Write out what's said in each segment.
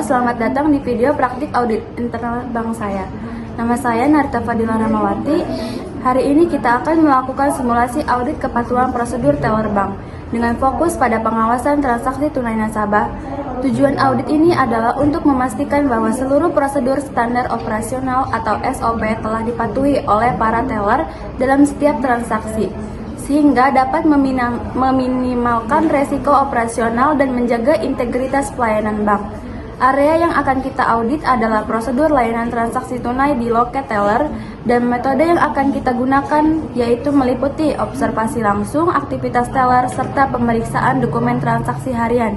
Halo, selamat datang di video praktik audit internal bank saya. Nama saya Narita Fadila Ramawati. Hari ini kita akan melakukan simulasi audit kepatuhan prosedur teller bank dengan fokus pada pengawasan transaksi tunai nasabah. Tujuan audit ini adalah untuk memastikan bahwa seluruh prosedur standar operasional atau SOP telah dipatuhi oleh para teller dalam setiap transaksi, sehingga dapat meminimalkan resiko operasional dan menjaga integritas pelayanan bank. Area yang akan kita audit adalah prosedur layanan transaksi tunai di loket teller, dan metode yang akan kita gunakan yaitu meliputi observasi langsung aktivitas teller serta pemeriksaan dokumen transaksi harian.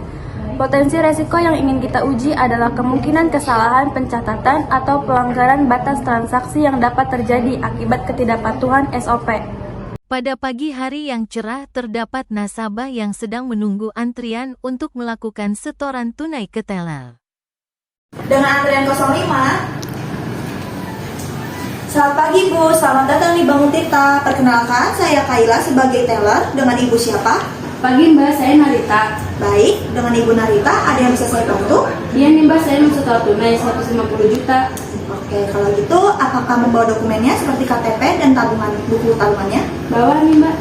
Potensi resiko yang ingin kita uji adalah kemungkinan kesalahan pencatatan atau pelanggaran batas transaksi yang dapat terjadi akibat ketidakpatuhan SOP. Pada pagi hari yang cerah terdapat nasabah yang sedang menunggu antrian untuk melakukan setoran tunai ke teller. Dengan antrian 05. Selamat pagi Bu, selamat datang di Bank Tirta. Perkenalkan, saya Kaila sebagai teller. Dengan Ibu siapa? Pagi Mbak, saya Narita. Baik, dengan Ibu Narita, ada yang bisa saya bantu? Iya nih Mbak, saya mau setor tunai 150 juta. Oke, kalau gitu apakah membawa dokumennya seperti KTP dan buku tabungannya? Bawa nih Mbak.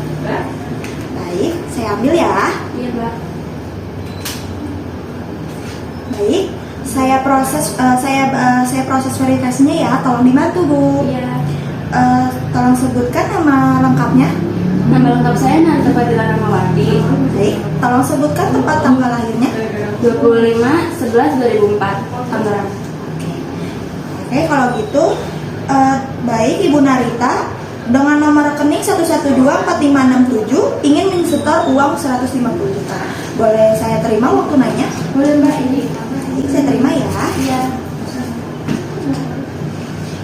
Baik, saya ambil ya. Iya Mbak. Baik, saya proses verifikasinya ya. Tolong dibantu Bu. Iya. Tolong sebutkan nama lengkapnya. Nama lengkap saya Narita Fadila Ramawati. Baik, tolong sebutkan tempat tanggal lahirnya. 25/11/2004, Tangerang. Oke, kalau gitu, baik Ibu Narita, dengan nomor rekening 1124567 ingin menyetor uang 150 juta. Boleh saya terima uang tunainya? Boleh Mbak, ini. Baik, saya terima ya. Iya.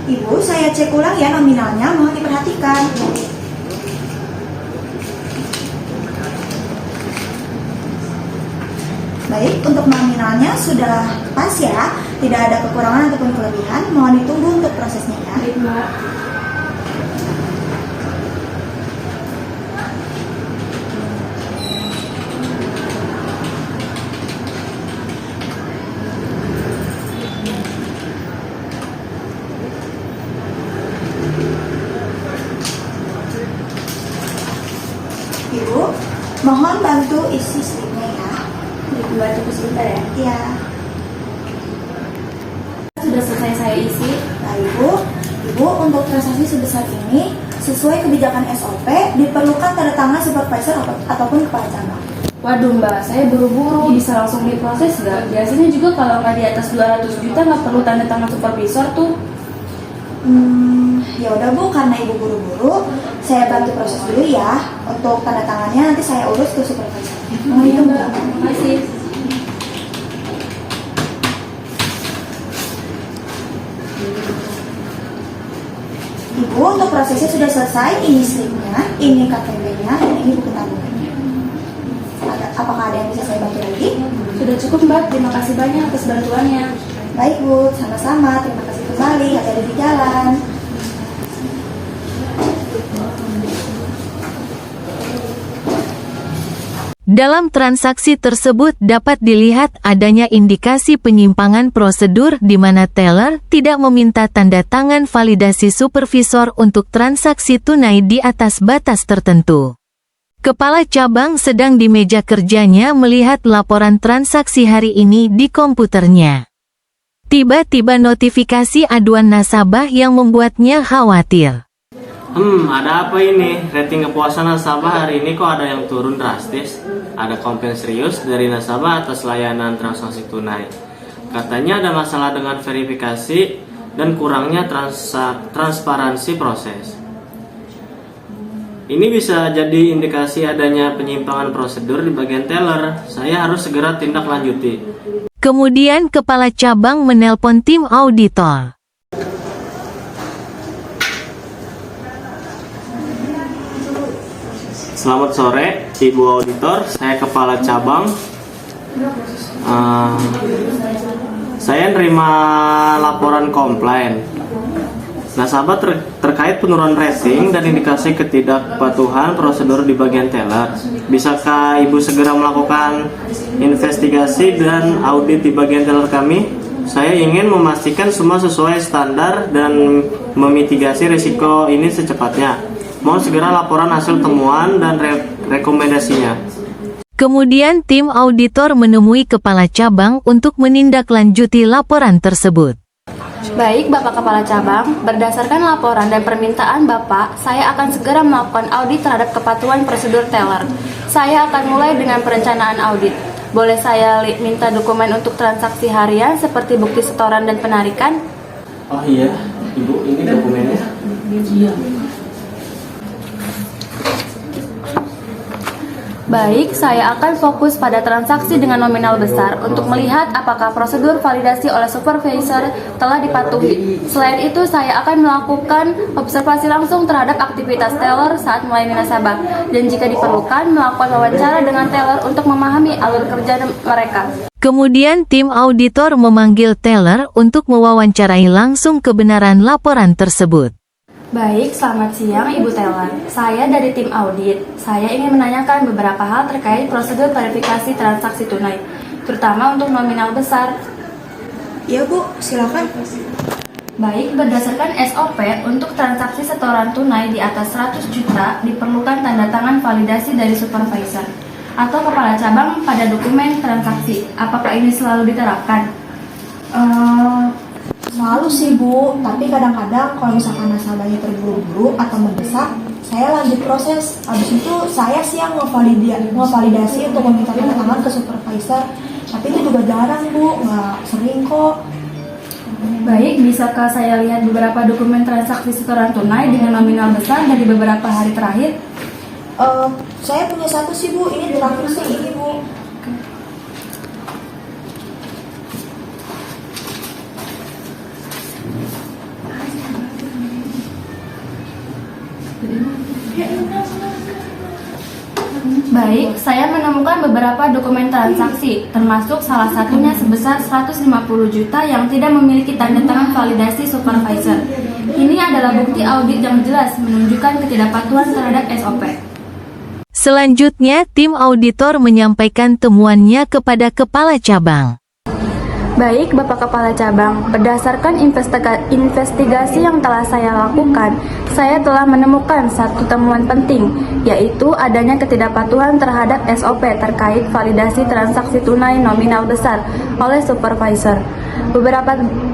Ibu, saya cek ulang ya nominalnya, mohon diperhatikan. Baik, untuk nominalnya sudah pas ya, tidak ada kekurangan ataupun kelebihan. Mohon ditunggu untuk prosesnya ya. Baik Mbak. Ibu, mohon bantu isi slipnya ya. Baik Mbak, tunggu sebentar ya. Iya. Sudah selesai saya isi. Nah Ibu, untuk transaksi sebesar ini sesuai kebijakan SOP diperlukan tanda tangan supervisor ataupun kepala cabang. Waduh Mbak, saya buru-buru, bisa langsung diproses nggak? Biasanya juga kalau nggak di atas 200 juta nggak perlu tanda tangan supervisor tuh. Ya udah Bu, karena Ibu buru-buru, saya bantu proses dulu ya. Untuk tanda tangannya nanti saya urus ke supervisor. Oh iya Mbak, terima kasih. Ibu, untuk prosesnya sudah selesai. Ini slipnya, ini KTP-nya, dan ini buku tabungannya. Apakah ada yang bisa saya bantu lagi? Sudah cukup Mbak, terima kasih banyak atas bantuannya. Baik Bu, sama-sama. Terima kasih kembali. Hati-hati di jalan. Dalam transaksi tersebut dapat dilihat adanya indikasi penyimpangan prosedur di mana teller tidak meminta tanda tangan validasi supervisor untuk transaksi tunai di atas batas tertentu. Kepala cabang sedang di meja kerjanya melihat laporan transaksi hari ini di komputernya. Tiba-tiba notifikasi aduan nasabah yang membuatnya khawatir. Ada apa ini? Rating kepuasan nasabah hari ini kok ada yang turun drastis? Ada komplain serius dari nasabah atas layanan transaksi tunai. Katanya ada masalah dengan verifikasi dan kurangnya transparansi proses. Ini bisa jadi indikasi adanya penyimpangan prosedur di bagian teller. Saya harus segera tindak lanjuti. Kemudian kepala cabang menelpon tim auditor. Selamat sore, Ibu Auditor. Saya kepala cabang. Saya nerima laporan komplain. Nasabah terkait penurunan rating dan indikasi ketidakpatuhan prosedur di bagian teller. Bisakah Ibu segera melakukan investigasi dan audit di bagian teller kami? Saya ingin memastikan semua sesuai standar dan memitigasi risiko ini secepatnya. Mohon segera laporan hasil temuan dan rekomendasinya. Kemudian tim auditor menemui kepala cabang untuk menindaklanjuti laporan tersebut. Baik, Bapak Kepala Cabang, berdasarkan laporan dan permintaan Bapak, saya akan segera melakukan audit terhadap kepatuhan prosedur teller. Saya akan mulai dengan perencanaan audit. Boleh saya minta dokumen untuk transaksi harian seperti bukti setoran dan penarikan? Oh iya, Ibu, ini dokumennya. Baik, saya akan fokus pada transaksi dengan nominal besar untuk melihat apakah prosedur validasi oleh supervisor telah dipatuhi. Selain itu, saya akan melakukan observasi langsung terhadap aktivitas teller saat melayani nasabah, dan jika diperlukan, melakukan wawancara dengan teller untuk memahami alur kerja mereka. Kemudian tim auditor memanggil teller untuk mewawancarai langsung kebenaran laporan tersebut. Baik, selamat siang Ibu Teller. Saya dari tim audit. Saya ingin menanyakan beberapa hal terkait prosedur verifikasi transaksi tunai, terutama untuk nominal besar. Ya Bu, silakan. Baik, berdasarkan SOP untuk transaksi setoran tunai di atas 100 juta diperlukan tanda tangan validasi dari supervisor atau kepala cabang pada dokumen transaksi. Apakah ini selalu diterapkan? Selalu sih Bu, tapi kadang-kadang kalau misalkan nasabahnya terburu-buru atau mendesak, saya lanjut proses. Habis itu saya sih yang ngevalidasi untuk meminta tanda tangan ke supervisor. Tapi itu juga jarang Bu, nggak sering kok. Baik, bisakah saya lihat beberapa dokumen transaksi setoran tunai dengan nominal besar dari beberapa hari terakhir? Saya punya satu sih Bu, ini terakhir sih ini Bu. Baik, saya menemukan beberapa dokumen transaksi, termasuk salah satunya sebesar 150 juta yang tidak memiliki tanda tangan validasi supervisor. Ini adalah bukti audit yang jelas menunjukkan ketidakpatuhan terhadap SOP. Selanjutnya, tim auditor menyampaikan temuannya kepada kepala cabang. Baik, Bapak Kepala Cabang, berdasarkan investigasi yang telah saya lakukan, saya telah menemukan satu temuan penting, yaitu adanya ketidakpatuhan terhadap SOP terkait validasi transaksi tunai nominal besar oleh supervisor.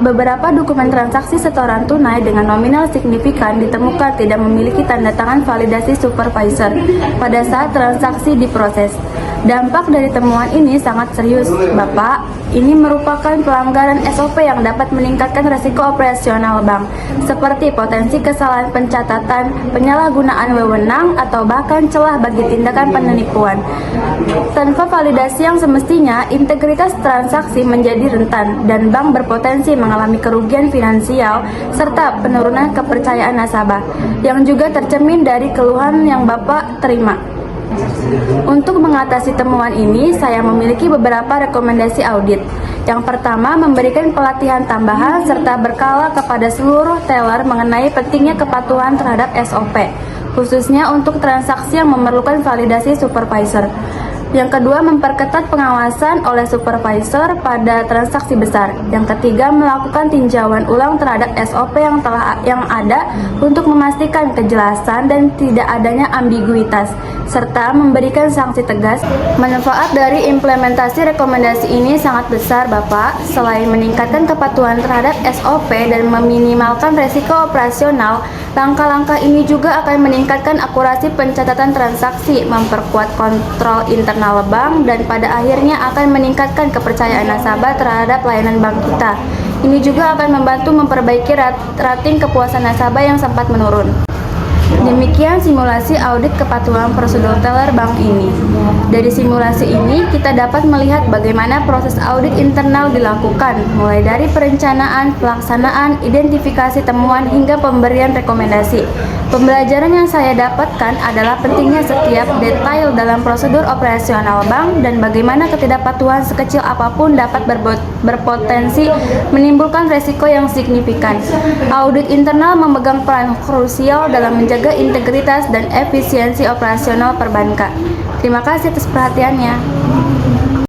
Beberapa dokumen transaksi setoran tunai dengan nominal signifikan ditemukan tidak memiliki tanda tangan validasi supervisor pada saat transaksi diproses. Dampak dari temuan ini sangat serius, Bapak. Ini merupakan pelanggaran SOP yang dapat meningkatkan resiko operasional bank, seperti potensi kesalahan pencatatan, penyalahgunaan wewenang, atau bahkan celah bagi tindakan penipuan. Tanpa validasi yang semestinya, integritas transaksi menjadi rentan, dan bank berpotensi mengalami kerugian finansial, serta penurunan kepercayaan nasabah, yang juga tercermin dari keluhan yang Bapak terima. Untuk mengatasi temuan ini, saya memiliki beberapa rekomendasi audit. Yang pertama, memberikan pelatihan tambahan serta berkala kepada seluruh teller mengenai pentingnya kepatuhan terhadap SOP, khususnya untuk transaksi yang memerlukan validasi supervisor. Yang kedua, memperketat pengawasan oleh supervisor pada transaksi besar. Yang ketiga, melakukan tinjauan ulang terhadap SOP yang ada untuk memastikan kejelasan dan tidak adanya ambiguitas, serta memberikan sanksi tegas. Manfaat dari implementasi rekomendasi ini sangat besar, Bapak. Selain meningkatkan kepatuhan terhadap SOP dan meminimalkan resiko operasional, langkah-langkah ini juga akan meningkatkan akurasi pencatatan transaksi, memperkuat kontrol internal bank, dan pada akhirnya akan meningkatkan kepercayaan nasabah terhadap layanan bank kita. Ini juga akan membantu memperbaiki rating kepuasan nasabah yang sempat menurun. Demikian simulasi audit kepatuhan prosedur teller bank ini. Dari simulasi ini, kita dapat melihat bagaimana proses audit internal dilakukan, mulai dari perencanaan, pelaksanaan, identifikasi temuan, hingga pemberian rekomendasi. Pembelajaran yang saya dapatkan adalah pentingnya setiap detail dalam prosedur operasional bank dan bagaimana ketidakpatuhan sekecil apapun dapat berpotensi menimbulkan resiko yang signifikan. Audit internal memegang peran krusial dalam menjaga integritas dan efisiensi operasional perbankan. Terima kasih atas perhatiannya.